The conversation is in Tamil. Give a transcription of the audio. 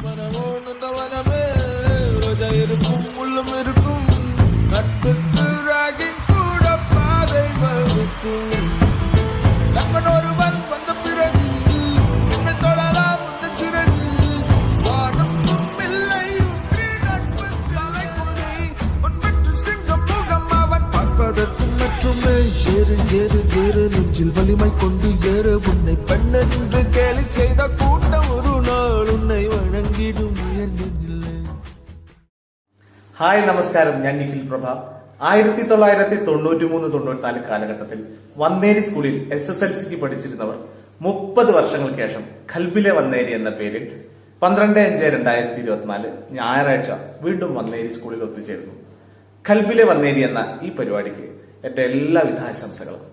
வனமே ரோஜா இருக்கும் முள்ளும் இருக்கும் நட்புக்கு ராகிங் கூட பாதை வகுக்கும் நண்பன் ஒருவன் வந்த பிறகு உன்னை தொடலாம் உந்த சிறகு வானுக்கும் இல்லை உன்றி நட்பு கலைக்குழி ஒன்பற்று சிங்கம் முகம் அவன் பார்ப்பதற்கும் மற்றுமே ஏறு ஏறு ஏறு நெஞ்சில் வலிமை கொண்டு ஏறு உன்னை பெண்ணென்று கேலி செய்த கூட்டம் ஒரு நாள் உன்னை വണങ്ങിടും ഉയർന്നില്ലേ. ഹായ് നമസ്കാരം, ഞാൻ നിഖിൽ പ്രഭ. 1993-94 കാലഘട്ടത്തിൽ വന്നേരി സ്കൂളിൽ SSLCക്ക് പഠിച്ചിരുന്നവർ 30 വർഷങ്ങൾക്ക് ശേഷം ഖൽബിലെ വന്നേരി എന്ന പേരിൽ 12/5/2024 ഞായറാഴ്ച വീണ്ടും വന്നേരി സ്കൂളിൽ ഒത്തുചേരുന്നു. ഖൽബിലെ വന്നേരി എന്ന ഈ പരിപാടിക്ക് എന്റെ എല്ലാവിധ ആശംസകളും.